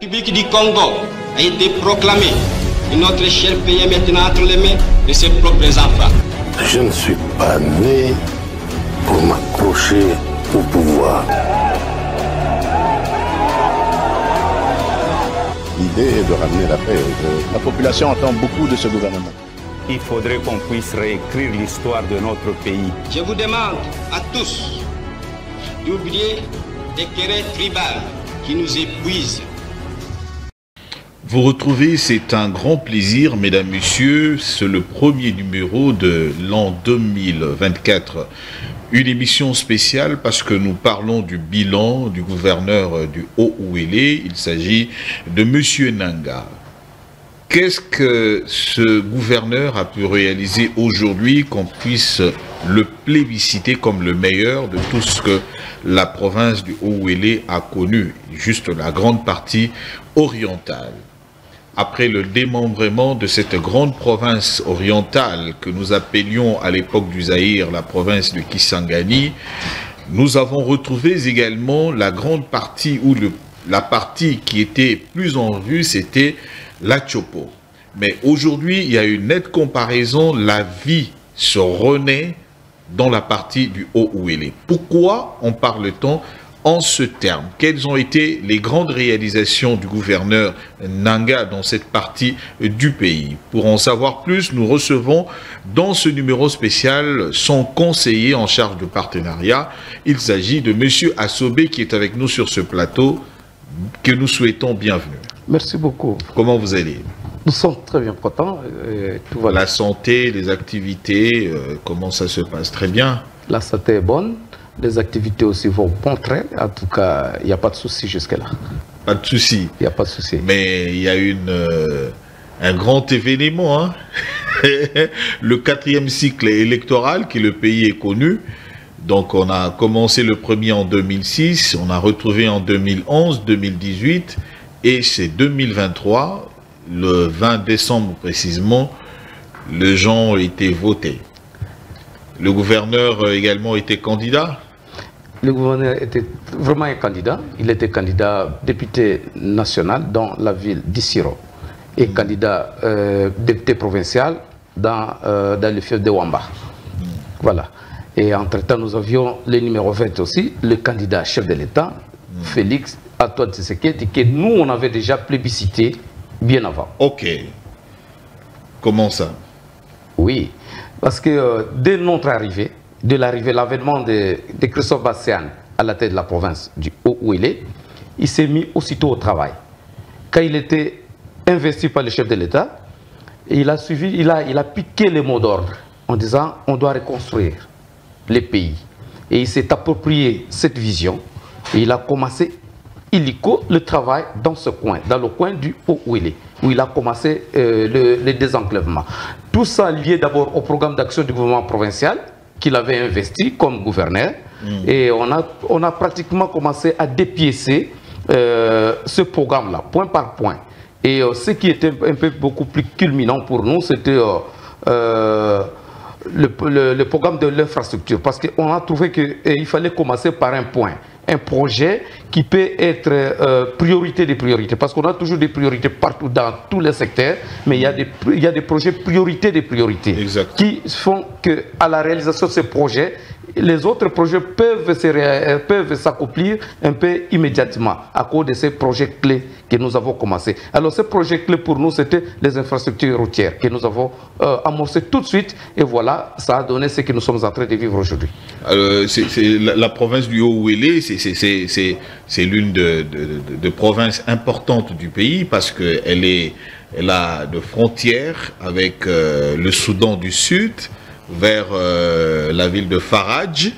La République du Congo a été proclamée et notre cher pays est maintenant entre les mains de ses propres enfants. Je ne suis pas né pour m'accrocher au pouvoir. L'idée est de ramener la paix. La population attend beaucoup de ce gouvernement. Il faudrait qu'on puisse réécrire l'histoire de notre pays. Je vous demande à tous d'oublier les querelles tribales qui nous épuisent. Vous retrouvez, c'est un grand plaisir, mesdames, messieurs, c'est le premier numéro de l'an 2024. Une émission spéciale parce que nous parlons du bilan du gouverneur du Haut-Uélé. Il s'agit de M. Nanga. Qu'est-ce que ce gouverneur a pu réaliser aujourd'hui qu'on puisse le plébisciter comme le meilleur de tout ce que la province du Haut-Uélé a connu, juste la grande partie orientale? Après le démembrement de cette grande province orientale que nous appelions à l'époque du Zaïre la province de Kisangani, nous avons retrouvé également la grande partie où la partie qui était plus en vue, c'était la Chopo. Mais aujourd'hui, il y a une nette comparaison, la vie se renaît dans la partie du Haut-Uélé. Pourquoi en parle-t-on en ce terme? Quelles ont été les grandes réalisations du gouverneur Nanga dans cette partie du pays? Pour en savoir plus, nous recevons dans ce numéro spécial son conseiller en charge de partenariat. Il s'agit de M. Assobé qui est avec nous sur ce plateau, que nous souhaitons bienvenue. Merci beaucoup. Comment vous allez? Nous sommes très bien contents. Tout va bien. La santé, les activités, comment ça se passe? Très bien. La santé est bonne. Les activités aussi vont bon train. En tout cas, il n'y a pas de souci jusque-là. Pas de souci. Il n'y a pas de souci. Mais il y a un grand événement, hein? Le 4e cycle électoral que le pays est connu. Donc on a commencé le premier en 2006, on a retrouvé en 2011, 2018 et c'est 2023, le 20 décembre précisément, les gens ont été votés. Le gouverneur également était candidat? Le gouverneur était vraiment un candidat. Il était candidat député national dans la ville d'Issiro et candidat député provincial dans le fief de Wamba. Voilà. Et entre-temps, nous avions le numéro 20 aussi, le candidat chef de l'État, Félix Antoine Tshisekedi, que nous, on avait déjà plébiscité bien avant. Ok. Comment ça? Oui, parce que dès notre arrivée, l'avènement de Christophe Bassian à la tête de la province du Haut-Uélé, il s'est mis aussitôt au travail. Quand il était investi par le chef de l'État, il a suivi, il a piqué les mots d'ordre en disant on doit reconstruire les pays. Et il s'est approprié cette vision et il a commencé illico le travail dans ce coin, dans le coin du Haut-Uélé, où il a commencé le désenclavement. Tout ça lié d'abord au programme d'action du gouvernement provincial qu'il avait investi comme gouverneur. Et on a pratiquement commencé à dépiécer ce programme-là, point par point. Et ce qui était un peu beaucoup plus culminant pour nous, c'était le programme de l'infrastructure, parce qu'on a trouvé qu'il fallait commencer par un point, un projet qui peut être priorité des priorités, parce qu'on a toujours des priorités partout dans tous les secteurs, mais il y a des projets priorités des priorités. Exact. Qui font qu'à la réalisation de ces projets, les autres projets peuvent s'accomplir un peu immédiatement à cause de ces projets clés que nous avons commencé. Alors ces projets clés pour nous, c'était les infrastructures routières que nous avons amorcées tout de suite et voilà, ça a donné ce que nous sommes en train de vivre aujourd'hui. La province du Haut-Uélé, c'est l'une de provinces importantes du pays parce qu'elle a de frontières avec le Soudan du Sud, vers la ville de Faradj,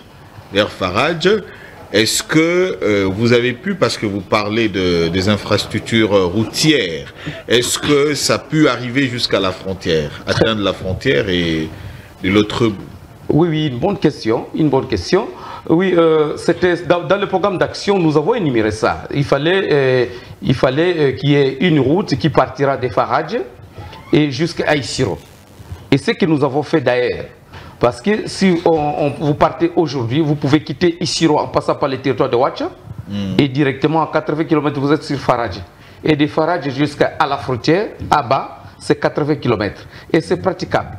Est-ce que vous avez pu, parce que vous parlez des infrastructures routières, est-ce que ça a pu arriver jusqu'à la frontière, atteindre la frontière et de l'autre bout? Oui, une bonne question, Oui, c'était dans le programme d'action, nous avons énuméré ça. Il fallait qu'il y ait une route qui partira de Faradj et jusqu'à Issiro. Et ce que nous avons fait d'ailleurs, parce que si vous partez aujourd'hui, vous pouvez quitter Issiro en passant par le territoire de Ouacha et directement à 80 km vous êtes sur Faradj. Et de Faradj jusqu'à la frontière, à bas, c'est 80 km. Et c'est praticable.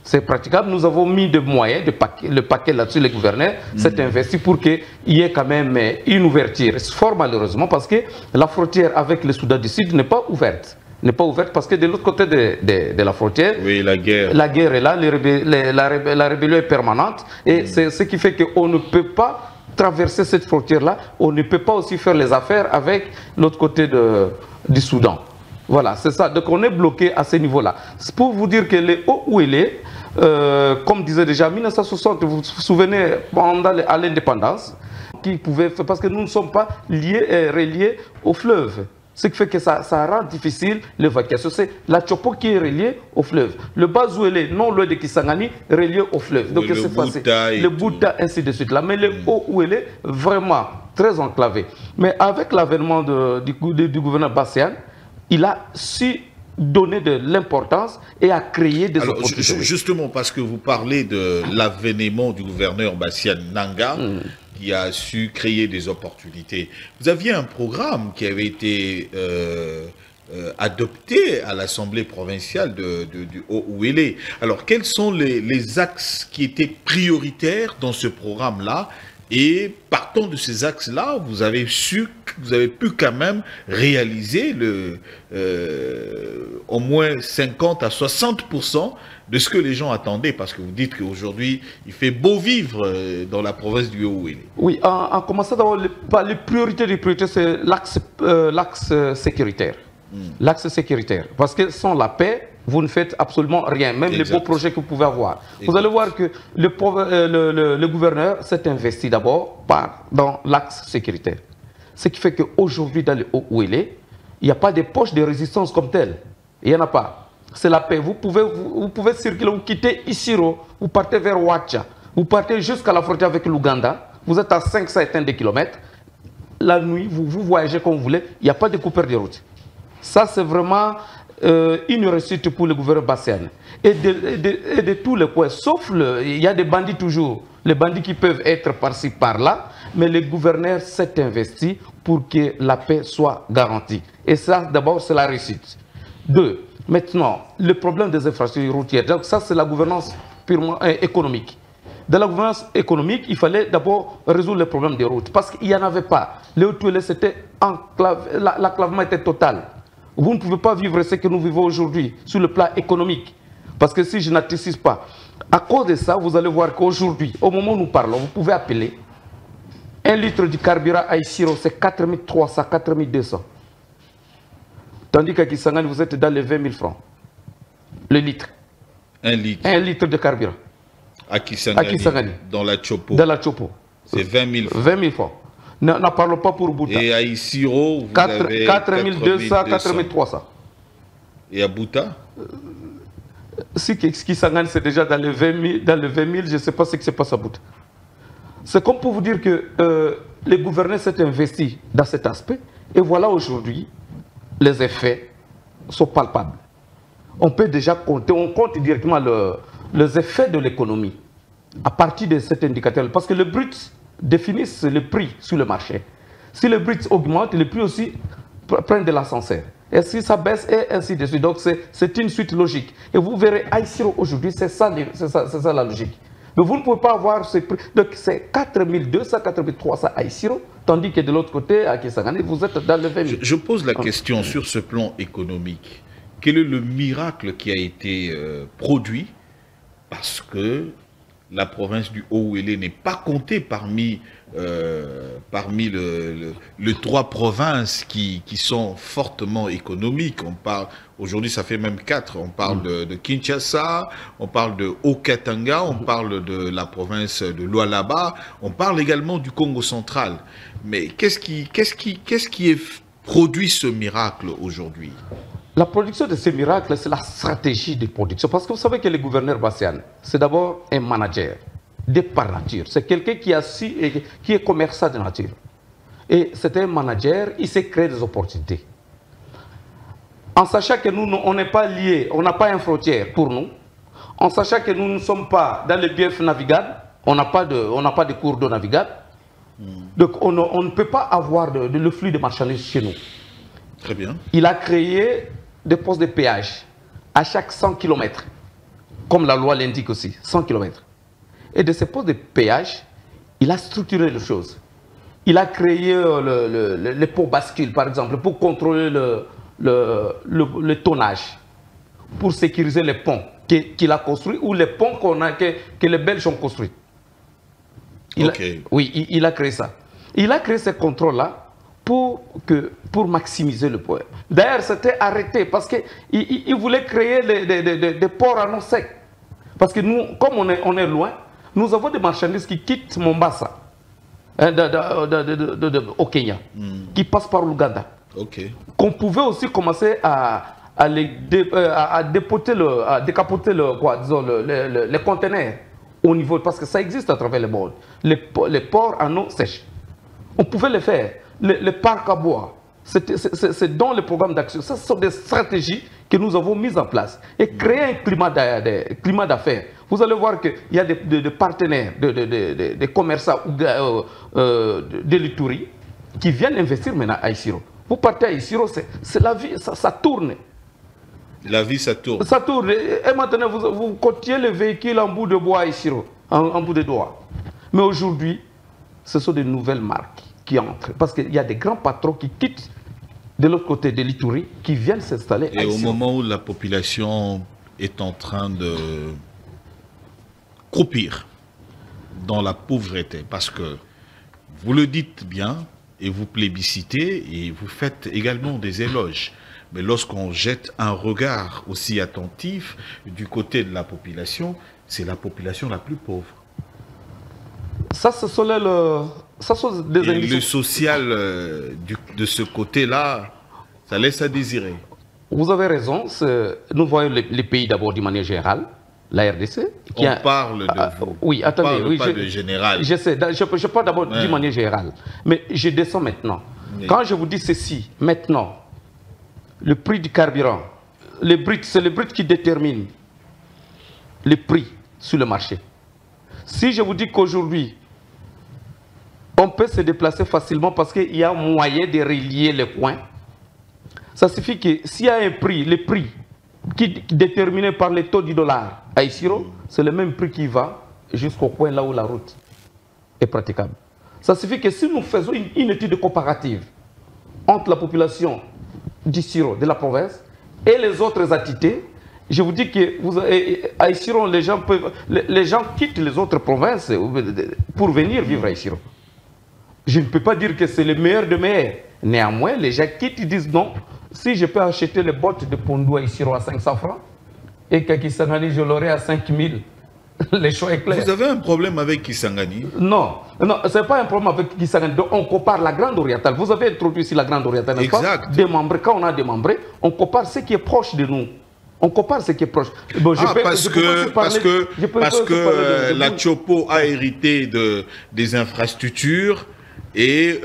C'est praticable. Nous avons mis des moyens, le paquet là-dessus, les gouverneurs s'est investi pour qu'il y ait quand même une ouverture. Fort malheureusement, parce que la frontière avec le Soudan du Sud n'est pas ouverte. N'est pas ouverte parce que de l'autre côté de la frontière, oui, la guerre est là, la rébellion est permanente. Et c'est ce qui fait qu'on ne peut pas traverser cette frontière-là. On ne peut pas aussi faire les affaires avec l'autre côté du Soudan. Voilà, c'est ça. Donc on est bloqué à ce niveau-là. C'est pour vous dire que les Hauts-Ouélé, comme disait déjà en 1960, vous vous souvenez, pendant à l'indépendance, qui pouvait faire, parce que nous ne sommes pas reliés au fleuve. Ce qui fait que ça rend difficile l'évacuation. C'est la Chopo qui est reliée au fleuve. Le Bas-Ouélé, non loin de Kisangani, relié au fleuve. Donc c'est facile. Le Bouddha, ainsi de suite. Là. Mais le Hauts-Ouélé, vraiment très enclavé. Mais avec l'avènement du gouverneur Bassian, il a su donner de l'importance et a créé des opportunités. Justement, parce que vous parlez de l'avènement du gouverneur Bassian Nanga, qui a su créer des opportunités. Vous aviez un programme qui avait été adopté à l'Assemblée provinciale du Hauts-Ouélé. Alors, quels sont les axes qui étaient prioritaires dans ce programme-là? Et partant de ces axes-là, vous avez pu quand même réaliser au moins 50 à 60% de ce que les gens attendaient, parce que vous dites qu'aujourd'hui, il fait beau vivre dans la province du Hauts-Ouélé. Oui, en commençant d'abord, les priorités des priorités, c'est l'axe sécuritaire. L'axe sécuritaire. Parce que sans la paix, vous ne faites absolument rien, même les beaux projets que vous pouvez avoir. Vous allez voir que le gouverneur s'est investi d'abord dans l'axe sécuritaire. Ce qui fait qu'aujourd'hui, dans le Hauts-Ouélé, il n'y a pas de poche de résistance comme telle. Il n'y en a pas. C'est la paix. Vous pouvez circuler, vous quittez Isiro, vous partez vers Ouacha, vous partez jusqu'à la frontière avec l'Ouganda, vous êtes à 500 kilomètres. La nuit, vous voyagez comme vous voulez, il n'y a pas de coupure de route. Ça, c'est vraiment une réussite pour le gouverneur Bassian. Et de tous les coins, sauf il y a des bandits toujours, les bandits qui peuvent être par-ci, par-là, mais le gouverneur s'est investi pour que la paix soit garantie. Et ça, d'abord, c'est la réussite. Deux, maintenant, le problème des infrastructures routières. Donc ça, c'est la gouvernance purement économique. Dans la gouvernance économique, il fallait d'abord résoudre le problème des routes, parce qu'il n'y en avait pas. Les Hauts-Ouélé, c'était enclavé, l'enclavement était total. Vous ne pouvez pas vivre ce que nous vivons aujourd'hui sur le plan économique. Parce que si je n'anticipe pas, à cause de ça, vous allez voir qu'aujourd'hui, au moment où nous parlons, vous pouvez appeler 1 litre de carburant à Isiro, c'est 4300, 4200. Tandis qu'à Kisangani, vous êtes dans les 20 000 francs. Le litre. 1 litre. 1 litre de carburant. À Kisangani. Dans la Chopo. Dans la Chopo. C'est 20 000 francs. 20 000 francs. N'en parlons pas pour Bouta. Et à Isiro, vous avez 4200, 4300. Et à Bouta? Si Kisangani, c'est déjà dans les 20 000, je ne sais pas ce qui se passe à Bouta. C'est comme pour vous dire que les gouverneurs s'est investi dans cet aspect. Et voilà aujourd'hui, les effets sont palpables. On peut déjà compter, on compte directement les effets de l'économie à partir de cet indicateur. Parce que le brut définit le prix sur le marché. Si le brut augmente, le prix aussi prend de l'ascenseur. Et si ça baisse, et ainsi de suite. Donc c'est une suite logique. Et vous verrez, à Isiro aujourd'hui, c'est ça la logique. Mais vous ne pouvez pas avoir ce prix. Donc c'est 4200, 4300 à Isiro, tandis que de l'autre côté, à Kisangani, vous êtes dans le 20 000. Je pose la question sur ce plan économique. Quel est le miracle qui a été produit parce que la province du Hauts-Ouélé n'est pas comptée parmi les 3 provinces qui sont fortement économiques. On parle, aujourd'hui ça fait même 4, on parle de Kinshasa, on parle de Haut-Katanga, on parle de la province de Lualaba, on parle également du Congo central. Mais qu'est-ce qui produit ce miracle aujourd'hui? La production de ces miracles, c'est la stratégie de production. Parce que vous savez que le gouverneur Bassian, c'est d'abord un manager, de par nature. C'est quelqu'un qui est commerçant de nature. Et c'est un manager, il sait créer des opportunités. En sachant que nous, on n'est pas liés, on n'a pas une frontière pour nous, en sachant que nous ne sommes pas dans les biefs navigables, on n'a pas de cours d'eau navigable, donc on ne peut pas avoir le flux de marchandises chez nous. Très bien. Il a créé des postes de péage à chaque 100 km, comme la loi l'indique aussi, 100 km. Et de ces postes de péage, il a structuré les choses. Il a créé les pots bascules, par exemple, pour contrôler le tonnage, pour sécuriser les ponts qu'il a construits ou les ponts que les Belges ont construits. Oui, il a créé ça. Il a créé ces contrôles-là pour maximiser le poids. D'ailleurs, c'était arrêté parce qu'il voulait créer des ports à non sec. Parce que nous, comme on est loin, nous avons des marchandises qui quittent Mombasa, au Kenya, qui passent par l'Ouganda. Qu'on pouvait aussi commencer à décapoter les conteneurs au niveau, parce que ça existe à travers le monde. Les ports à eau sèche. On pouvait le faire. Les parcs à bois, c'est dans le programme d'action. Ce sont des stratégies que nous avons mises en place et créer un climat d'affaires. Vous allez voir qu'il y a des partenaires, des commerçants de l'Ituri qui viennent investir maintenant à Isiro. Vous partez à Isiro, c'est la vie, ça tourne. La vie, ça tourne. Ça tourne. Et maintenant, vous continuez le véhicule en bout de bois à Isiro, en bout de doigts. Mais aujourd'hui, ce sont de nouvelles marques qui entrent. Parce qu'il y a des grands patrons qui quittent de l'autre côté de l'Ituri, qui viennent s'installer à Isiro. Et au moment où la population est en train de croupir dans la pauvreté, parce que vous le dites bien, et vous plébiscitez, et vous faites également des éloges. Mais lorsqu'on jette un regard aussi attentif du côté de la population, c'est la population la plus pauvre. Ça, ce sont des le social de ce côté-là, ça laisse à désirer. Vous avez raison. Nous voyons les pays d'abord d'une manière générale, la RDC. On parle de vous. Oui, attendez. On parle pas de général. Je sais, je parle d'abord d'une manière générale. Mais je descends maintenant. Oui. Quand je vous dis ceci, maintenant, le prix du carburant, c'est le brut qui détermine le prix sur le marché. Si je vous dis qu'aujourd'hui, on peut se déplacer facilement parce qu'il y a moyen de relier les coins, ça signifie que s'il y a un prix, le prix qui est déterminé par le taux du dollar à Isiro, c'est le même prix qui va jusqu'au coin là où la route est praticable. Ça signifie que si nous faisons une étude comparative entre la population d'Isiro, de la province, et les autres entités, je vous dis que à Isiro, les gens quittent les autres provinces pour venir vivre à Isiro. Je ne peux pas dire que c'est le meilleur de meilleurs. Néanmoins, les gens quittent, ils disent non, si je peux acheter les bottes de Pondou à Isiro à 500 francs, et qu'à Kisangani, je l'aurai à 5000, le choix est clair. Vous avez un problème avec Kisangani? Non, ce n'est pas un problème avec Kisangani. Donc, on compare la Grande Orientale. Vous avez introduit ici la Grande Orientale, n'est-ce pas? Démembré. Quand on a démembré, on compare ce qui est proche de nous. On compare ce qui est proche. Bon, parce que la Tchopo a hérité des infrastructures et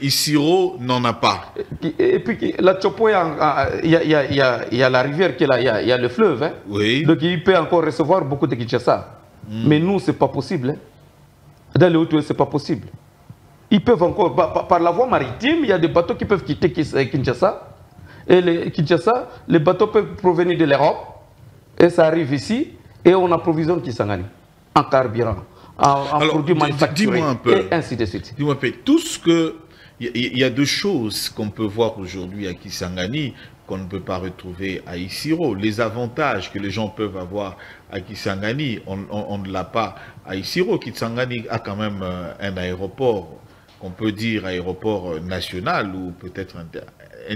Isiro n'en a pas. Et puis la Tchopo, il y a la rivière qui est là, il y a le fleuve. Hein? Oui. Donc il peut encore recevoir beaucoup de Kinshasa. Mais nous, ce n'est pas possible. Hein? Dans les Hautes-Ouest, ce n'est pas possible. Ils peuvent encore, par la voie maritime, il y a des bateaux qui peuvent quitter Kinshasa. Et Kinshasa, les bateaux peuvent provenir de l'Europe, et ça arrive ici, et on approvisionne Kisangani en carburant, en produits manufacturés, et ainsi de suite. Dis-moi un peu, tout ce que... Il y a deux choses qu'on peut voir aujourd'hui à Kisangani qu'on ne peut pas retrouver à Isiro. Les avantages que les gens peuvent avoir à Kisangani, on ne l'a pas à Isiro. Kisangani a quand même un aéroport, qu'on peut dire aéroport national, ou peut-être...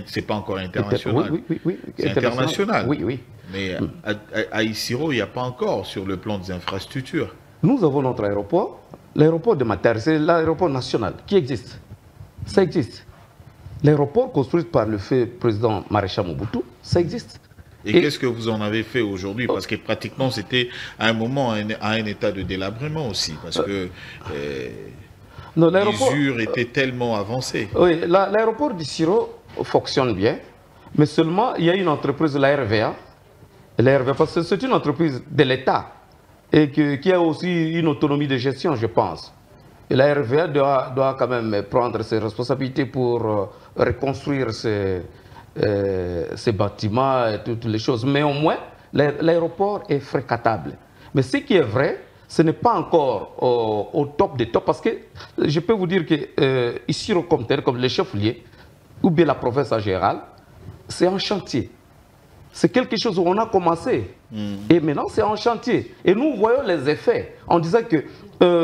C'est pas encore international. Oui. C'est international. Oui. Mais à Isiro, il n'y a pas encore sur le plan des infrastructures. Nous avons notre aéroport, l'aéroport de Mater, c'est l'aéroport national qui existe. Ça existe. L'aéroport construit par le fait président Maréchal Mobutu, ça existe. Et qu'est-ce que vous en avez fait aujourd'hui? Parce que pratiquement, c'était à un moment à un état de délabrement aussi. Parce que l'usure était tellement avancée. Oui, l'aéroport d'Isiro fonctionne bien, mais seulement il y a une entreprise, la RVA, parce que c'est une entreprise de l'État et qui a aussi une autonomie de gestion, je pense. Et la RVA doit quand même prendre ses responsabilités pour reconstruire ces bâtiments et toutes les choses. Mais au moins, l'aéroport est fréquentable. Mais ce qui est vrai, ce n'est pas encore au top des tops, parce que je peux vous dire que ici, comme les chefs-lieux, ou bien la province en général, c'est un chantier. C'est quelque chose où on a commencé. Et maintenant, c'est en chantier. Et nous voyons les effets en disant que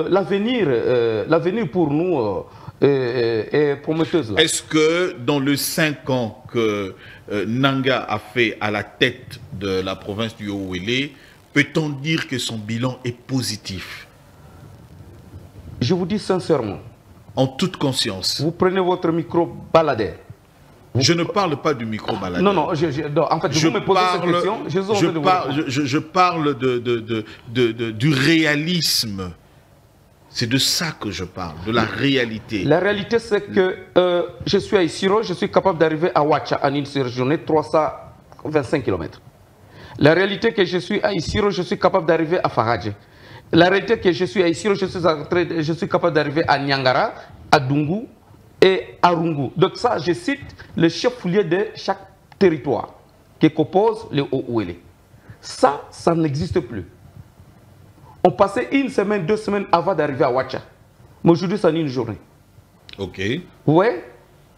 l'avenir pour nous est prometteuse. Est-ce que dans les 5 ans que Nanga a fait à la tête de la province du Haut-Ouélé, peut-on dire que son bilan est positif? Je vous dis sincèrement. En toute conscience. Vous prenez votre micro baladeur. Je ne parle pas du micro baladeur. Non, en fait, vous me posez cette question. Je parle du réalisme. C'est de ça que je parle, de la réalité. La réalité, c'est que je suis à Isiro, je suis capable d'arriver à Ouacha en une seule journée, 325 km. La réalité que je suis à Isiro, je suis capable d'arriver à Faradje. La réalité que je suis à Isiro, je suis capable d'arriver à Nyangara, à Dungu et à Rungu. Donc ça, je cite le chef-lieu de chaque territoire qui compose le Haut-Ouélé. Ça n'existe plus. On passait 1 semaine, 2 semaines avant d'arriver à Ouacha. Mais aujourd'hui, ça en une journée. Ok. Ouais.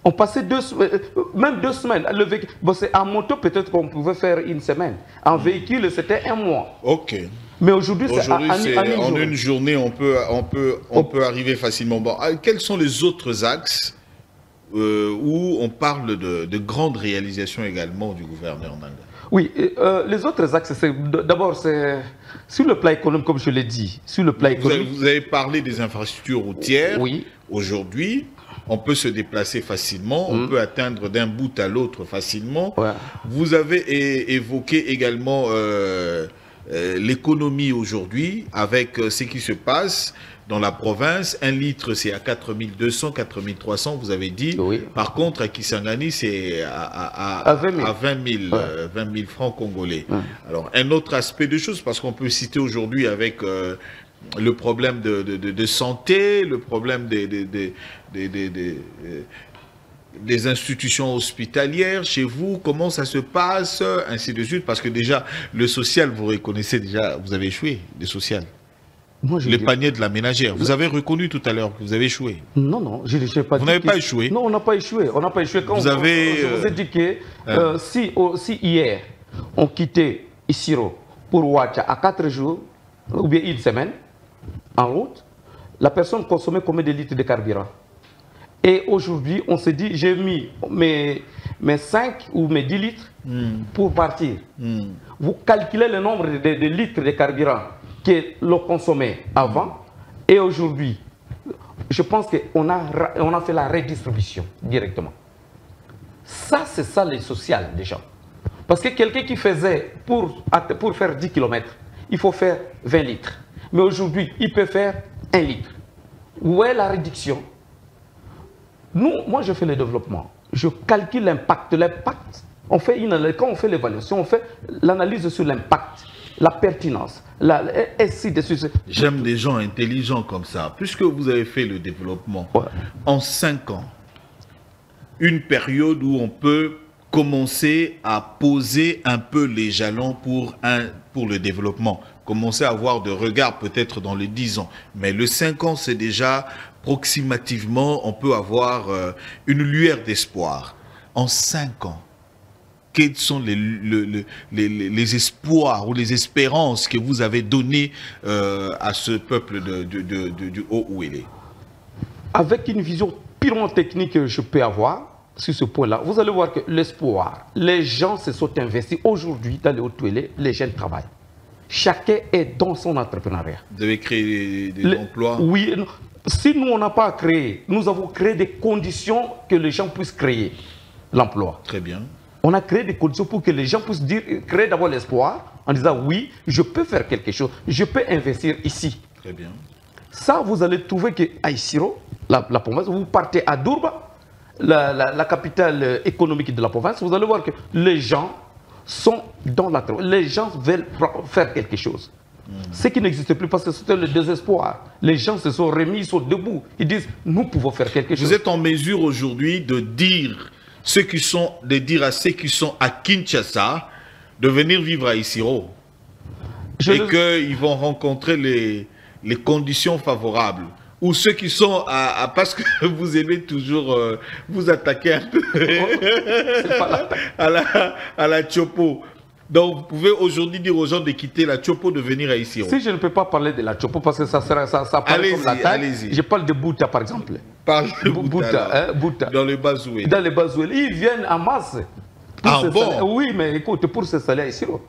On passait 2 semaines, même 2 semaines. Bon, en moto, peut-être qu'on pouvait faire 1 semaine. En véhicule, c'était 1 mois. Ok. Mais aujourd'hui, c'est en une journée, on peut arriver facilement. Bon, quels sont les autres axes où on parle de grandes réalisations également du gouverneur Nanga? Oui, les autres axes, d'abord, c'est sur le plan économique, comme je l'ai dit. Sur le plan économique. Vous avez parlé des infrastructures routières. Oui. Aujourd'hui, on peut se déplacer facilement, on peut atteindre d'un bout à l'autre facilement. Ouais. Vous avez évoqué également l'économie aujourd'hui, avec ce qui se passe dans la province. 1 litre, c'est à 4200, 4300, vous avez dit. Oui. Par contre, à Kisangani, c'est à 20 000 francs congolais. Ouais. Alors, un autre aspect de choses, parce qu'on peut citer aujourd'hui avec le problème de santé, le problème des institutions hospitalières chez vous, comment ça se passe, ainsi de suite, parce que déjà, le social, vous reconnaissez déjà, vous avez échoué, le social. Le panier de la ménagère. Vous avez reconnu tout à l'heure que vous avez échoué. Non, je n'ai pas dit. Vous n'avez pas échoué? Non, on n'a pas échoué. On n'a pas échoué. Quand je vous ai dit que si hier, on quittait Isiro pour Ouacha à 4 jours, ou bien 1 semaine, en route, la personne consommait combien de litres de carburant? Et aujourd'hui, on se dit, j'ai mis mes 5 ou mes 10 litres pour partir. Vous calculez le nombre de litres de carburant que l'on consommait avant et aujourd'hui. Je pense qu'on a fait la redistribution directement. Ça, c'est ça le social des gens. Parce que quelqu'un qui faisait, pour faire 10 km, il faut faire 20 litres. Mais aujourd'hui, il peut faire 1 litre. Où est la réduction? Moi, je fais le développement. Je calcule l'impact. L'impact, quand on fait l'évaluation, on fait l'analyse sur l'impact, la pertinence, ainsi de suite. J'aime des gens intelligents comme ça. Puisque vous avez fait le développement, en 5 ans, une période où on peut commencer à poser un peu les jalons pour le développement, commencer à avoir de regard peut-être dans les 10 ans. Mais le 5 ans, c'est déjà proximativement, on peut avoir une lueur d'espoir. En 5 ans, quels sont les espoirs ou les espérances que vous avez données à ce peuple du Haut-Ouélé? Avec une vision purement technique que je peux avoir sur ce point-là, vous allez voir que l'espoir, les gens se sont investis. Aujourd'hui, dans le Haut-Ouélé, les jeunes travaillent. Chacun est dans son entrepreneuriat. Vous avez créé des emplois? Oui. Si nous, on n'a pas créé, nous avons créé des conditions que les gens puissent créer l'emploi. Très bien. On a créé des conditions pour que les gens puissent créer d'abord l'espoir en disant oui, je peux faire quelque chose, je peux investir ici. Très bien. Ça, vous allez trouver qu'à Isiro, la province, vous partez à Durba, la capitale économique de la province, vous allez voir que les gens sont dans la... Les gens veulent faire quelque chose. Ce qui n'existe plus parce que c'était le désespoir. Les gens se sont remis, ils sont debout. Ils disent, nous pouvons faire quelque chose. Vous êtes en mesure aujourd'hui de dire à ceux qui sont à Kinshasa de venir vivre à Isiro et qu'ils vont rencontrer les conditions favorables. Ou ceux qui sont parce que vous aimez toujours vous attaquer un peu à la Tchopo. Donc vous pouvez aujourd'hui dire aux gens de quitter la Tchopo, de venir à Isiro. Si je ne peux pas parler de la Tchopo parce que ça paraît comme la taille, je parle de Bouta par exemple. Parle de Bouta, Bouta. Dans le Bazoué. Dans le Bazoué. Ils viennent en masse. Ah bon? Oui, mais écoute, pour s'installer à Isiro.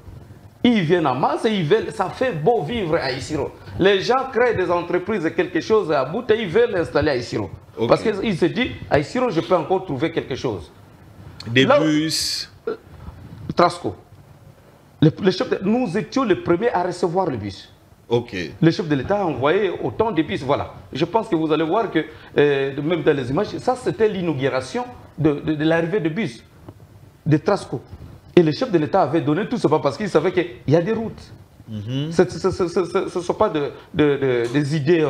Ils viennent en masse et ça fait beau vivre à Isiro. Les gens créent des entreprises, quelque chose à Bouta, ils veulent l'installer à Isiro. Okay. Parce qu'ils se disent, à Isiro, je peux encore trouver quelque chose. Des bus. Trasco. Nous étions les premiers à recevoir le bus. Okay. Le chef de l'État a envoyé autant de bus. Voilà. Je pense que vous allez voir que, même dans les images, ça c'était l'inauguration de l'arrivée de bus, de Trasco. Et le chef de l'État avait donné tout ça parce qu'il savait qu'il y a des routes. Ce ne sont pas des idées,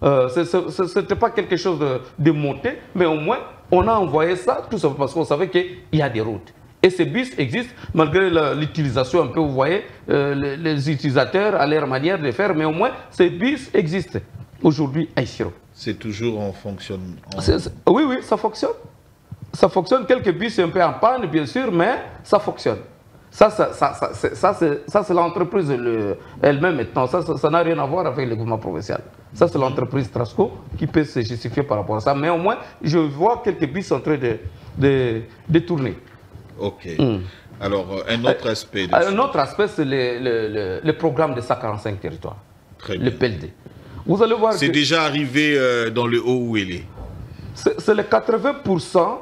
ce n'était pas quelque chose de monté, mais au moins on a envoyé ça tout ça parce qu'on savait qu'il y a des routes. Et ces bus existent malgré l'utilisation un peu, vous voyez, les utilisateurs à leur manière de faire, mais au moins ces bus existent aujourd'hui à Isiro. C'est toujours en fonctionnement. Oui, oui, ça fonctionne. Ça fonctionne, quelques bus un peu en panne, bien sûr, mais ça fonctionne. Ça c'est l'entreprise elle-même maintenant. Ça n'a rien à voir avec le gouvernement provincial. Ça, c'est l'entreprise Trasco qui peut se justifier par rapport à ça. Mais au moins, je vois quelques bus en train de tourner. Ok. Alors, un autre aspect. Un autre aspect, c'est le programme de 145 territoires. Très bien. Le PLD. Vous allez voir. C'est déjà arrivé dans le Haut-Ouélé. C'est les 80%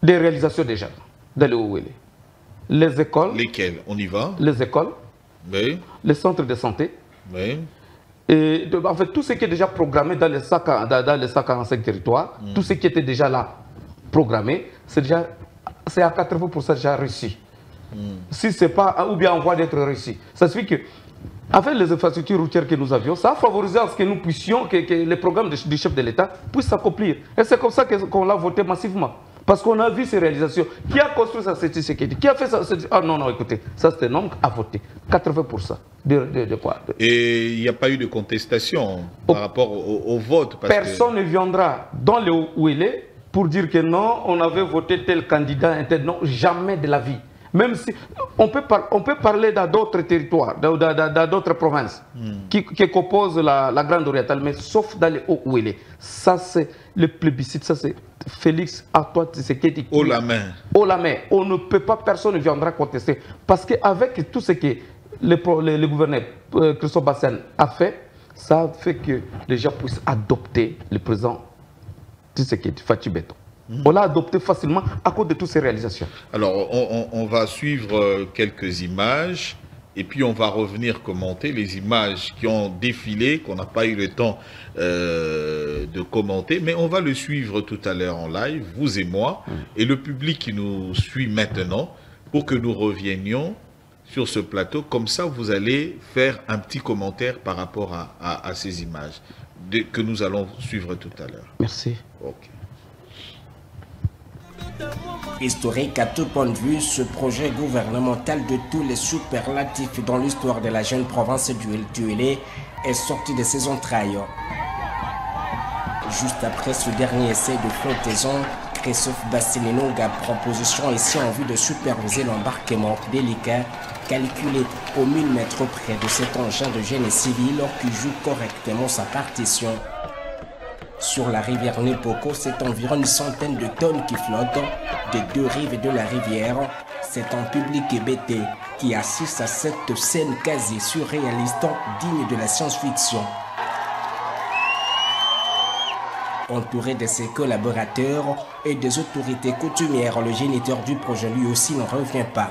des réalisations déjà dans le Haut-Ouélé. Les écoles. Lesquelles? On y va? Les écoles. Oui. Les centres de santé. Oui. Et en fait, tout ce qui est déjà programmé dans les 145 territoires, tout ce qui était déjà là programmé, c'est à 80% déjà reçu. Si ce n'est pas, ou bien en voie d'être reçu. Ça signifie que, avec les infrastructures routières que nous avions, ça a favorisé à ce que nous puissions, que les programmes du chef de l'État puissent s'accomplir. Et c'est comme ça qu'on l'a voté massivement. Parce qu'on a vu ces réalisations. Qui a construit ça? C'est Tshisekedi. Qui a fait ça? Ah non, non, écoutez, ça c'est un homme qui a voté. 80%. De quoi? Et il n'y a pas eu de contestation par rapport au vote? Personne ne viendra dans le où il est pour dire que non, on avait voté tel candidat, non, jamais de la vie. Même si on peut parler dans d'autres territoires, dans d'autres provinces qui composent la Grande Orientale, mais sauf dans les où il est. Ça c'est le plébiscite, ça c'est Félix Antoine Tshisekedi. Haut la main. Haut la main. On ne peut pas, personne ne viendra contester. Parce qu'avec tout ce que le gouverneur Christophe Bassian a fait, ça fait que les gens puissent adopter le président Tshisekedi, Fatou Beton. On l'a adopté facilement à cause de toutes ces réalisations. Alors, on va suivre quelques images et puis on va revenir commenter les images qui ont défilé, qu'on n'a pas eu le temps de commenter, mais on va le suivre tout à l'heure en live, vous et moi, et le public qui nous suit maintenant, pour que nous revenions sur ce plateau. Comme ça, vous allez faire un petit commentaire par rapport à ces images que nous allons suivre tout à l'heure. Merci. Ok. Historique à tout point de vue, ce projet gouvernemental de tous les superlatifs dans l'histoire de la jeune province du Haut-Ouélé est sorti de ses entrailles. Juste après ce dernier essai de flottaison, Christophe Bassian a proposition ici en vue de superviser l'embarquement délicat, calculé au millimètre près de cet engin de génie civil qui joue correctement sa partition. Sur la rivière Nepoko, c'est environ une centaine de tonnes qui flottent des deux rives de la rivière. C'est un public hébété qui assiste à cette scène quasi surréaliste, digne de la science-fiction. Entouré de ses collaborateurs et des autorités coutumières, le géniteur du projet lui aussi n'en revient pas.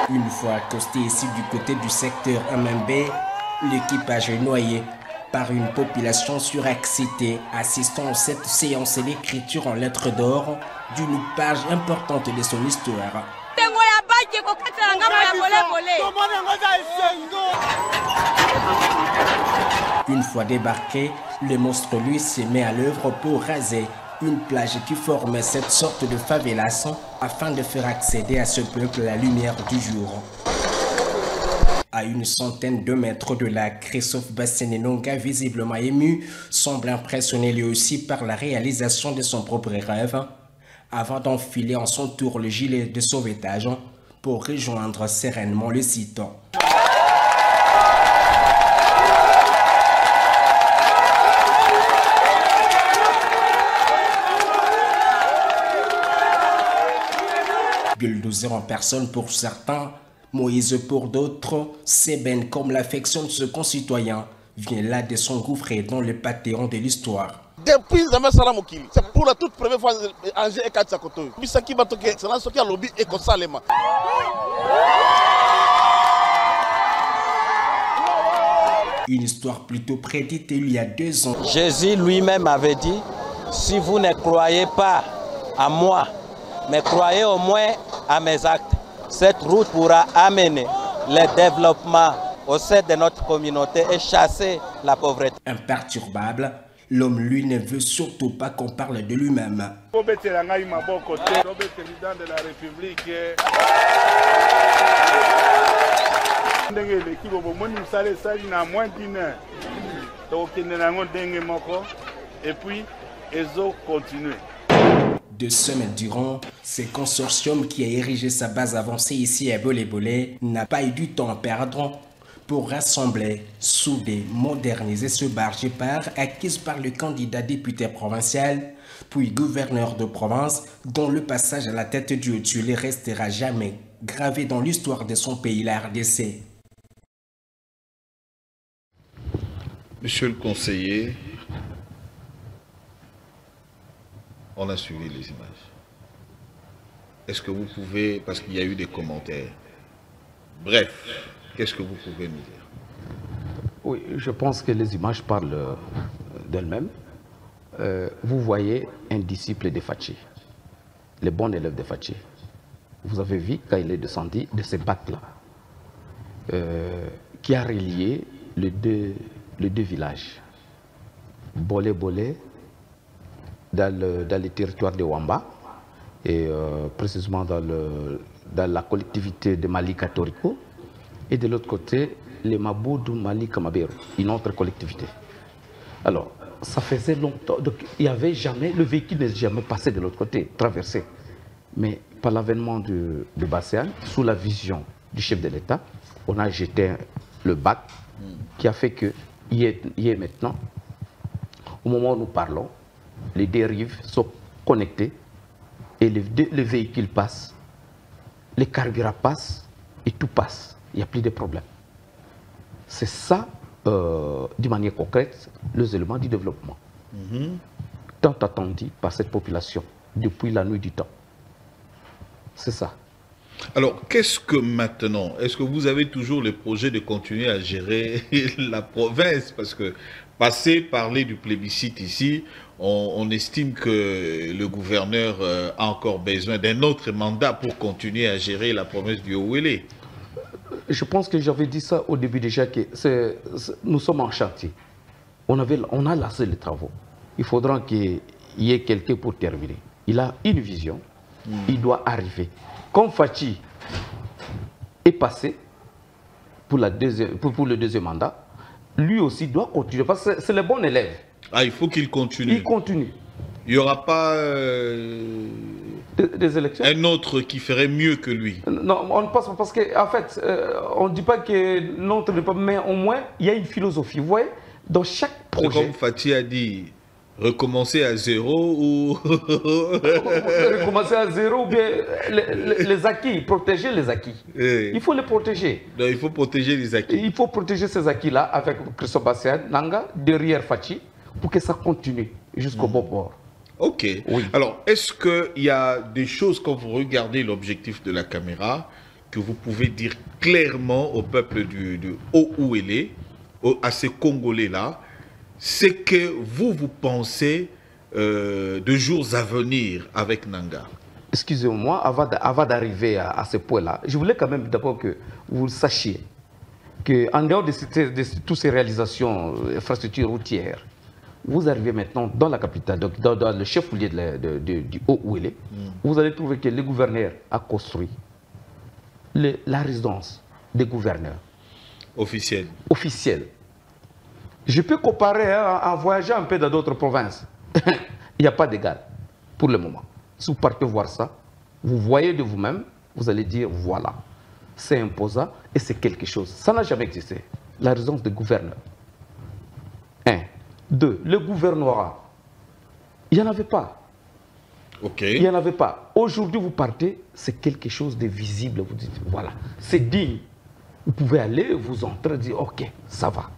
Une fois accosté ici du côté du secteur MMB, l'équipage est noyé par une population surexcitée assistant à cette séance d'écriture en lettres d'or d'une page importante de son histoire. Une fois débarqué, le monstre lui se met à l'œuvre pour raser une plage qui formait cette sorte de favelas afin de faire accéder à ce peuple la lumière du jour. À une centaine de mètres de là, Christophe Basséné-Nonga, visiblement ému, semble impressionné lui aussi par la réalisation de son propre rêve, avant d'enfiler en son tour le gilet de sauvetage pour rejoindre sereinement le site. Bulldozer en personne pour certains, Moïse pour d'autres, Seben comme l'affection de ce concitoyen vient là de s'engouffrer dans le panthéon de l'histoire. Depuis Zama Salamokili, c'est pour la toute première fois Angers et Katsakoto. Bisaki Batoke, c'est là ce qui a lobby et Kosalema. Une histoire plutôt prédite il y a 2 ans. Jésus lui-même avait dit, si vous ne croyez pas à moi, mais croyez au moins à mes actes, cette route pourra amener le développement au sein de notre communauté et chasser la pauvreté. Imperturbable, l'homme lui ne veut surtout pas qu'on parle de lui-même. Président de la République. Et puis, ils ont continué. 2 semaines durant, ce consortium qui a érigé sa base avancée ici à Bolé-Bolé n'a pas eu du temps à perdre pour rassembler, souder, moderniser ce bar acquis par le candidat député provincial, puis gouverneur de province, dont le passage à la tête du Haut-Tuilé restera jamais gravé dans l'histoire de son pays, la RDC. Monsieur le conseiller, on a suivi les images. Est-ce que vous pouvez, parce qu'il y a eu des commentaires, bref, qu'est-ce que vous pouvez nous dire? Oui, je pense que les images parlent d'elles-mêmes. Vous voyez un disciple de Fatchi, le bon élève de Fatchi. Vous avez vu quand il est descendu de ce bac-là, qui a relié les deux villages, Bolé-Bolé, dans le territoire de Wamba, et précisément dans la collectivité de Malika Toriko, et de l'autre côté, les Maboudou Malika Mabero, une autre collectivité. Alors, ça faisait longtemps, donc il n'y avait jamais, le véhicule n'est jamais passé de l'autre côté, traversé. Mais par l'avènement de Basséane, sous la vision du chef de l'État, on a jeté le bac qui a fait que, hier maintenant, au moment où nous parlons, les dérives sont connectées et les véhicules passent, les carburants passent et tout passe. Il n'y a plus de problème. C'est ça, de manière concrète, les éléments du développement. Tant attendu par cette population depuis la nuit du temps. C'est ça. Alors, qu'est-ce que maintenant? Est-ce que vous avez toujours le projet de continuer à gérer la province? Parce que parler du plébiscite ici, on estime que le gouverneur a encore besoin d'un autre mandat pour continuer à gérer la province du Haut-Ouélé. Je pense que j'avais dit ça au début déjà, que nous sommes en chantier. On a lancé les travaux. Il faudra qu'il y ait quelqu'un pour terminer. Il a une vision, il doit arriver. Comme Fatchi est passé pour le deuxième mandat, lui aussi doit continuer, parce que c'est le bon élève. Ah, il faut qu'il continue. Il continue. Il n'y aura pas des élections. Un autre qui ferait mieux que lui. Non, on ne passe pas, parce qu'en fait, on ne dit pas que l'autre ne peut pas, mais au moins, il y a une philosophie. Vous voyez, dans chaque projet... C'est comme Fatchi a dit, recommencer à zéro ou... recommencer à zéro ou bien les acquis, protéger les acquis. Il faut les protéger. Non, il faut protéger les acquis. Il faut protéger ces acquis-là avec Christophe Basséane, Nanga, derrière Fatchi, pour que ça continue jusqu'au bon bord. Ok. Oui. Alors, est-ce qu'il y a des choses, quand vous regardez l'objectif de la caméra, que vous pouvez dire clairement au peuple du Haut-Ouélé, à ces Congolais-là, c'est que vous pensez de jours à venir avec Nanga? excusez-moi, avant d'arriver à ce point-là, je voulais quand même d'abord que vous sachiez qu'en dehors de toutes ces réalisations, infrastructures routières, vous arrivez maintenant dans la capitale, donc dans le chef-lieu du Haut-Ouélé, vous allez trouver que le gouverneur a construit la résidence des gouverneurs. Officielle. Officielle. Je peux comparer en voyageant un peu dans d'autres provinces. Il n'y a pas d'égal pour le moment. Si vous partez voir ça, vous voyez de vous-même, vous allez dire voilà, c'est imposant et c'est quelque chose. Ça n'a jamais existé. La résidence des gouverneurs. 1. 2. Le gouvernorat. Il n'y en avait pas. Ok. Il n'y en avait pas. Aujourd'hui, vous partez, c'est quelque chose de visible. Vous dites voilà, c'est digne. Vous pouvez aller, vous entrer, dire ok, ça va.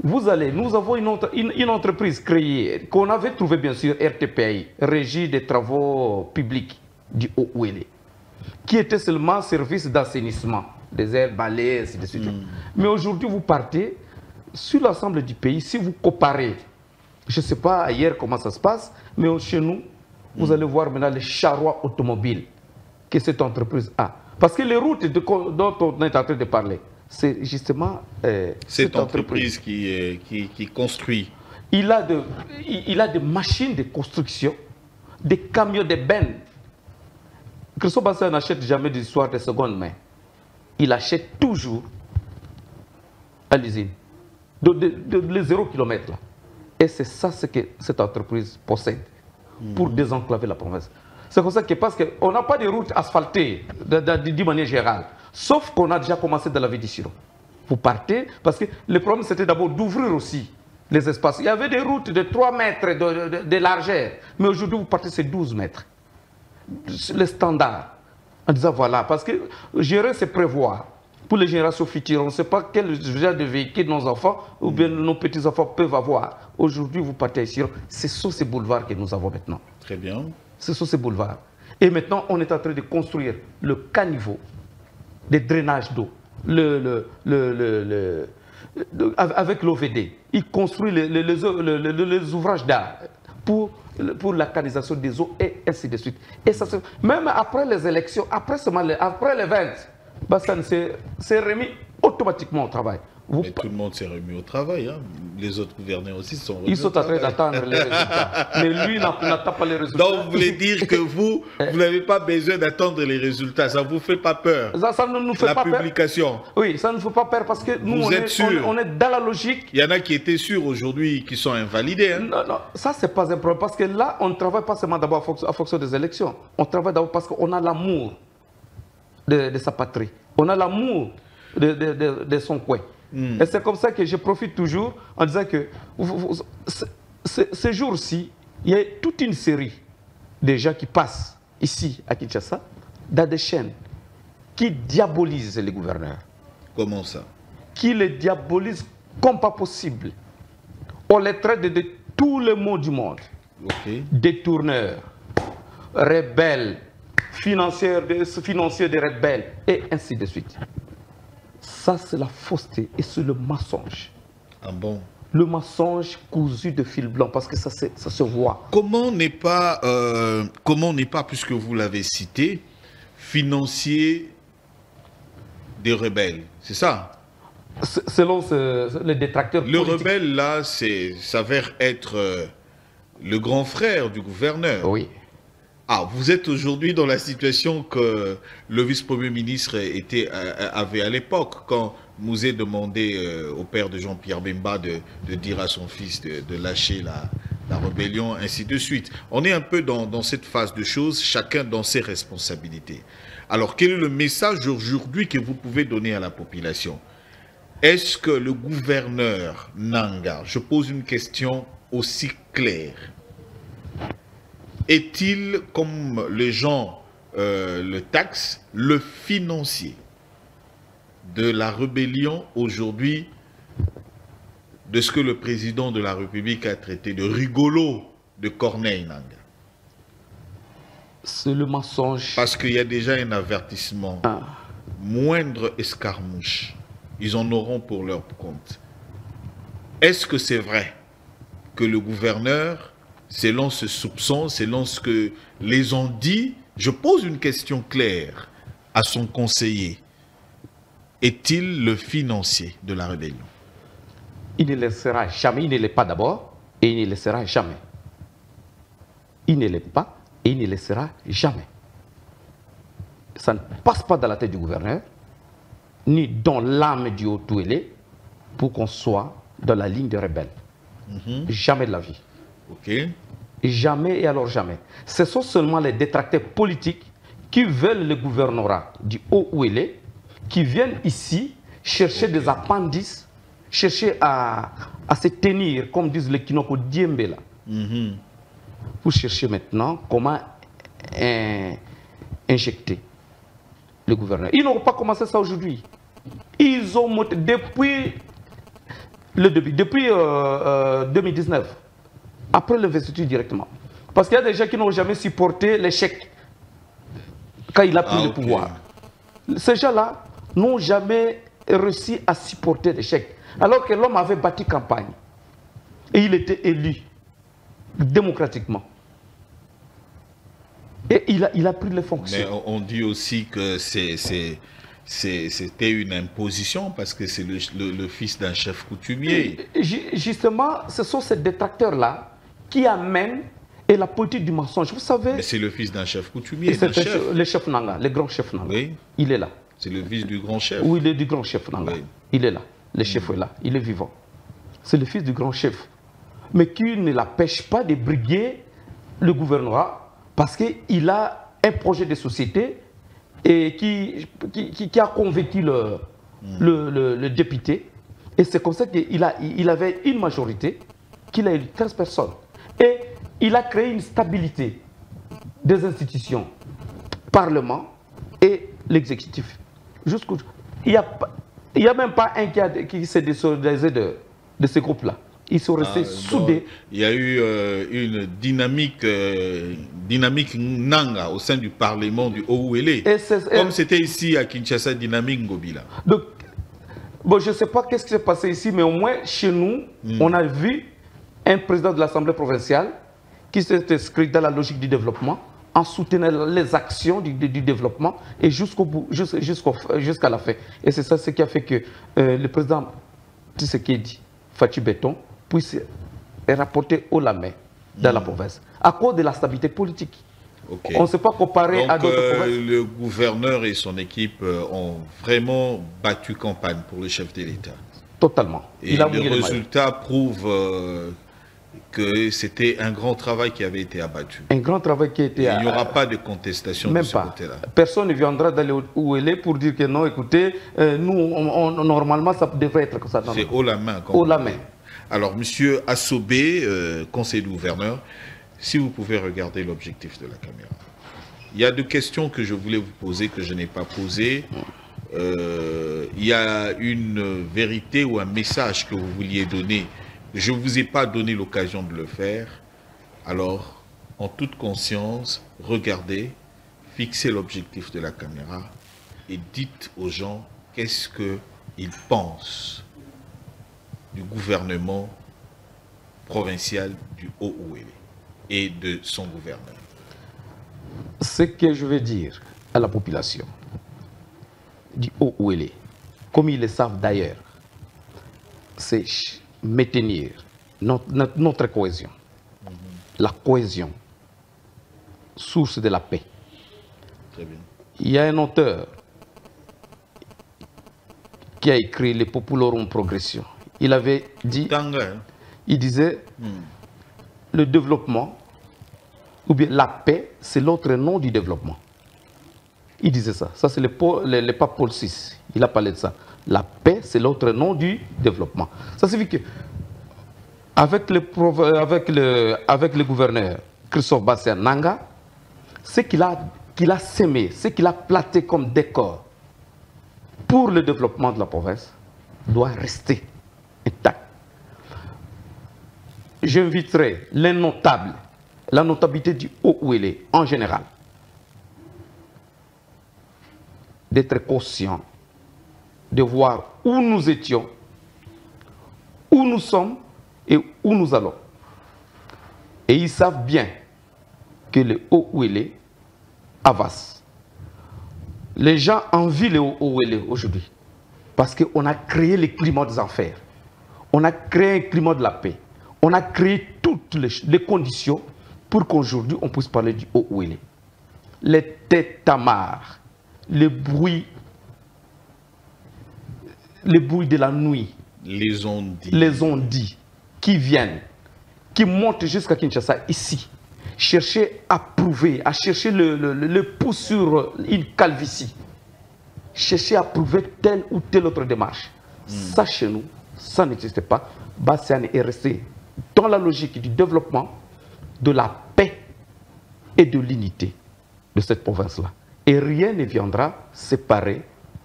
Vous allez, nous avons une entreprise créée, qu'on avait trouvée bien sûr, RTPI, Régie des travaux publics du Haut-Ouélé, qui était seulement service d'assainissement, des airs, balais, ainsi de suite. Mais aujourd'hui, vous partez sur l'ensemble du pays, si vous comparez, je ne sais pas ailleurs comment ça se passe, mais chez nous, vous allez voir maintenant les charrois automobiles que cette entreprise a. Parce que les routes dont on est en train de parler, c'est justement cette entreprise qui construit. Il a des machines de construction, des camions, des bennes. Christophe Bassène n'achète jamais des histoires de seconde main. Il achète toujours à l'usine, de 0 km. Là. Et c'est ça ce que cette entreprise possède pour désenclaver la province. C'est comme ça que, parce qu'on n'a pas de routes asphaltées d'une manière générale. Sauf qu'on a déjà commencé dans la vie du Siro. Vous partez, parce que le problème c'était d'abord d'ouvrir aussi les espaces. Il y avait des routes de 3 mètres de largeur, mais aujourd'hui vous partez c'est 12 mètres. Le standard. En disant voilà, parce que gérer c'est prévoir. Pour les générations futures, on ne sait pas quel genre de véhicule nos enfants ou bien nos petits-enfants peuvent avoir. Aujourd'hui vous partez ici, c'est sur ces boulevards que nous avons maintenant. Très bien. C'est sur ces boulevards. Et maintenant on est en train de construire le caniveau des drainages d'eau, avec l'OVD. Il construit les ouvrages d'art pour la canalisation des eaux et ainsi de suite. Et ça, même après les élections, après les 20, Bassène s'est remis automatiquement au travail. Mais tout le monde s'est remis au travail. Hein. Les autres gouverneurs aussi sont remis. Ils sont en train d'attendre les résultats. Mais lui n'attend pas les résultats. Donc vous voulez dire que vous n'avez pas besoin d'attendre les résultats. Ça ne vous fait pas peur. Ça ne nous fait pas peur. La publication. Oui, ça ne nous fait pas peur parce que nous, on est dans la logique. Il y en a qui étaient sûrs aujourd'hui qui sont invalidés. Hein. Non, ça c'est pas un problème. Parce que là, on ne travaille pas seulement d'abord en fonction des élections. On travaille d'abord parce qu'on a l'amour de sa patrie. On a l'amour de son coin. Et c'est comme ça que je profite toujours en disant que ces jours-ci, il y a toute une série de gens qui passent ici à Kinshasa dans des chaînes qui diabolisent les gouverneurs. Comment ça? Qui les diabolisent comme pas possible. On les traite de tous les mots du monde. Okay. Détourneurs, rebelles, financiers des rebelles, et ainsi de suite. Ça, c'est la fausseté et c'est le mensonge. Ah bon? Le mensonge cousu de fil blanc, parce que ça se voit. Comment n'est pas, puisque vous l'avez cité, financier des rebelles? C'est ça? Selon les détracteurs politiques. Le rebelle, là, s'avère être le grand frère du gouverneur. Oui. Ah, vous êtes aujourd'hui dans la situation que le vice-premier ministre avait à l'époque, quand Mouzé demandait au père de Jean-Pierre Bemba de dire à son fils de lâcher la rébellion, ainsi de suite. On est un peu dans cette phase de choses, chacun dans ses responsabilités. Alors, quel est le message aujourd'hui que vous pouvez donner à la population? Est-ce que le gouverneur Nanga, je pose une question aussi claire, est-il, comme les gens le taxent, le financier de la rébellion aujourd'hui, de ce que le président de la République a traité de rigolo de Corneille Nanga? C'est le mensonge. Parce qu'il y a déjà un avertissement. Moindre escarmouche, ils en auront pour leur compte. Est-ce que c'est vrai que le gouverneur selon ce soupçon, selon ce que les ont dit, je pose une question claire à son conseiller. Est-il le financier de la rébellion? Il ne le sera jamais, il ne l'est pas d'abord, et il ne le sera jamais. Il ne l'est pas, et il ne le sera jamais. Ça ne passe pas dans la tête du gouverneur, ni dans l'âme du Haut-Ouélé, pour qu'on soit dans la ligne des rebelles. Jamais de la vie. Ok. Jamais et alors jamais. Ce sont seulement les détracteurs politiques qui veulent le gouvernorat du Haut-Ouélé, qui viennent ici chercher des appendices, chercher à se tenir, comme disent les Kinoko Diembe là. Pour chercher maintenant comment injecter le gouverneur. Ils n'ont pas commencé ça aujourd'hui. Ils ont monté depuis le début, depuis 2019, après l'investiture directement. Parce qu'il y a des gens qui n'ont jamais supporté l'échec quand il a pris le pouvoir. Ces gens-là n'ont jamais réussi à supporter l'échec. Alors que l'homme avait bâti campagne. Et il était élu démocratiquement. Et il a pris les fonctions. Mais on dit aussi que c'était une imposition parce que c'est le fils d'un chef coutumier. Justement, ce sont ces détracteurs-là qui amènent et la politique du mensonge. Vous savez... Mais c'est le fils d'un chef coutumier. Le chef Nanga, le grand chef Nanga. Oui. Il est là. C'est le fils du grand chef. Oui, il est du grand chef Nanga. Oui. Il est là. Le chef est là. Il est vivant. C'est le fils du grand chef. Mais qui ne l'empêche pas de briguer le gouvernorat parce qu'il a un projet de société et qui a convaincu le député. Et c'est comme ça qu'il avait une majorité, qu'il a élu 13 personnes. Et il a créé une stabilité des institutions, Parlement et l'exécutif. Il n'y a même pas un qui s'est désolidarisé de ces groupes-là. Ils sont restés soudés. Il y a eu une dynamique Nanga au sein du Parlement du Haut-Ouélé. Comme c'était ici à Kinshasa, dynamique Ngobila. Donc, bon, je ne sais pas qu'est-ce qui s'est passé ici, mais au moins chez nous, on a vu un président de l'Assemblée provinciale qui s'est inscrit dans la logique du développement, en soutenant les actions du développement et jusqu'à la fin. Et c'est ça ce qui a fait que le président Tshisekedi, Fatou Béton, puisse rapporter haut la main dans la province, à cause de la stabilité politique. On ne s'est pas comparé à d'autres provinces. Le gouverneur et son équipe ont vraiment battu campagne pour le chef de l'État. Totalement. Et le résultat prouve que c'était un grand travail qui avait été abattu. Un grand travail qui a été abattu. Il n'y aura pas de contestation de ce côté-là. Personne ne viendra d'aller où elle est pour dire que non, écoutez, nous, normalement, ça devrait être comme ça. C'est haut la main. Haut la main. Alors, monsieur Assobé, conseiller du gouverneur, si vous pouvez regarder l'objectif de la caméra. Il y a deux questions que je voulais vous poser, que je n'ai pas posées. Il y a une vérité ou un message que vous vouliez donner. Je ne vous ai pas donné l'occasion de le faire. Alors, en toute conscience, regardez, fixez l'objectif de la caméra et dites aux gens qu'est-ce qu'ils pensent du gouvernement provincial du Haut-Ouélé et de son gouverneur. Ce que je veux dire à la population du Haut-Ouélé, comme ils le savent d'ailleurs, c'est maintenir notre cohésion. La cohésion, source de la paix. Très bien. Il y a un auteur qui a écrit Les Populorum Progression. Il avait dit, il disait, le développement, ou bien la paix, c'est l'autre nom du développement. Il disait ça. Ça, c'est le pape Paul VI. Il a parlé de ça. La paix, c'est l'autre nom du développement. Ça signifie que, avec le gouverneur Christophe Bassène Nanga, ce qu'il a sémé, ce qu'il a planté comme décor pour le développement de la province, doit rester intact. J'inviterai les notables, la notabilité du Haut-Ouélé en général, d'être conscients, de voir où nous étions, où nous sommes et où nous allons. Et ils savent bien que le Haut-Ouélé avance. Les gens envient le Haut-Ouélé aujourd'hui parce qu'on a créé le climat des enfers. On a créé un climat de la paix. On a créé toutes les conditions pour qu'aujourd'hui on puisse parler du Haut-Ouélé. Les têtes amarres, le bruit de la nuit, les ondits qui viennent, qui montent jusqu'à Kinshasa ici, chercher à prouver, à chercher le pouce sur une calvitie, chercher à prouver telle ou telle autre démarche. Ça chez nous, ça n'existe pas. Bassiane est resté dans la logique du développement, de la paix et de l'unité de cette province-là. Et rien ne viendra séparer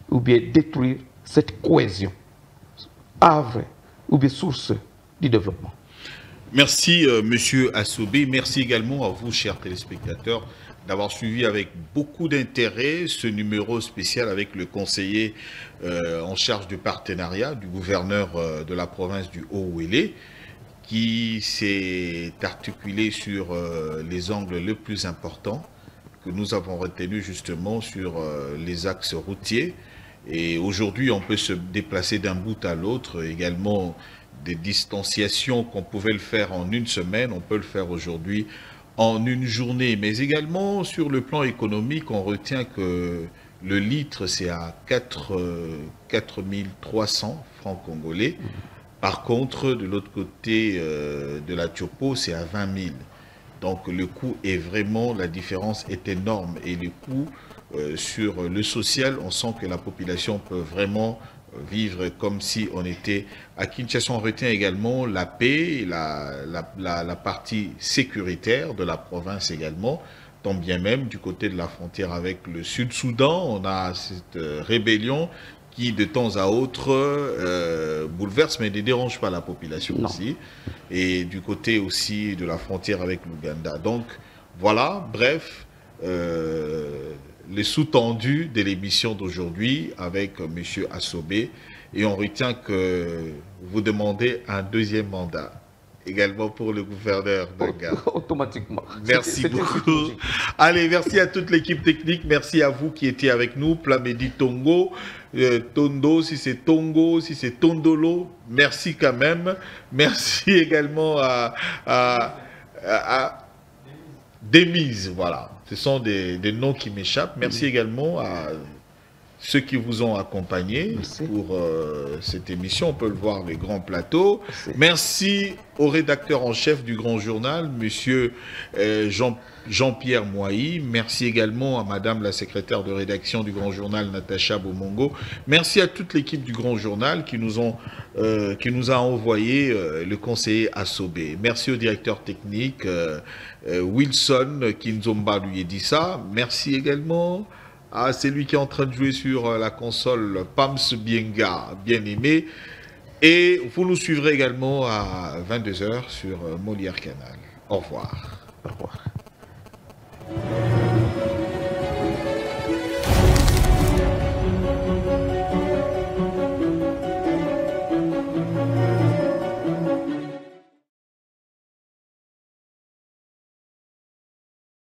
ou bien détruire cette cohésion, havre ou bien source du développement. Merci Monsieur Assobé, merci également à vous chers téléspectateurs d'avoir suivi avec beaucoup d'intérêt ce numéro spécial avec le conseiller en charge du partenariat du gouverneur de la province du Haut-Ouélé qui s'est articulé sur les angles les plus importants que nous avons retenus justement sur les axes routiers. Et aujourd'hui, on peut se déplacer d'un bout à l'autre. Également, des distanciations qu'on pouvait le faire en une semaine, on peut le faire aujourd'hui en une journée. Mais également, sur le plan économique, on retient que le litre, c'est à 4300 francs congolais. Par contre, de l'autre côté de la Tchopo, c'est à 20 000. Donc, le coût est vraiment, la différence est énorme. Et le coût sur le social, on sent que la population peut vraiment vivre comme si on était à Kinshasa. On retient également la paix, la partie sécuritaire de la province également, tant bien même du côté de la frontière avec le Sud-Soudan, on a cette rébellion qui de temps à autre bouleverse mais ne dérange pas la population aussi, et du côté aussi de la frontière avec l'Ouganda. Donc voilà, bref, les sous-tendus de l'émission d'aujourd'hui avec M. Assobé, et on retient que vous demandez un deuxième mandat, également pour le gouverneur d'Anga. Automatiquement. Merci beaucoup. Allez, merci à toute l'équipe technique, merci à vous qui étiez avec nous, Plamedi Tongo, Tondo, si c'est Tongo, si c'est Tondolo, merci quand même. Merci également à Demise, voilà. Ce sont des noms qui m'échappent. Merci également à ceux qui vous ont accompagné pour cette émission. On peut le voir, les grands plateaux. Merci au rédacteur en chef du Grand Journal, monsieur Jean-Pierre Moahi. Merci également à madame la secrétaire de rédaction du Grand Journal, Natacha Bomongo. Merci à toute l'équipe du Grand Journal qui nous a envoyé le conseiller Assobé. Merci au directeur technique Wilson Kinzomba Luyedissa. Merci également à celui qui est en train de jouer sur la console Pams Bienga, bien aimé. Et vous nous suivrez également à 22 h sur Molière Canal. Au revoir. Au revoir.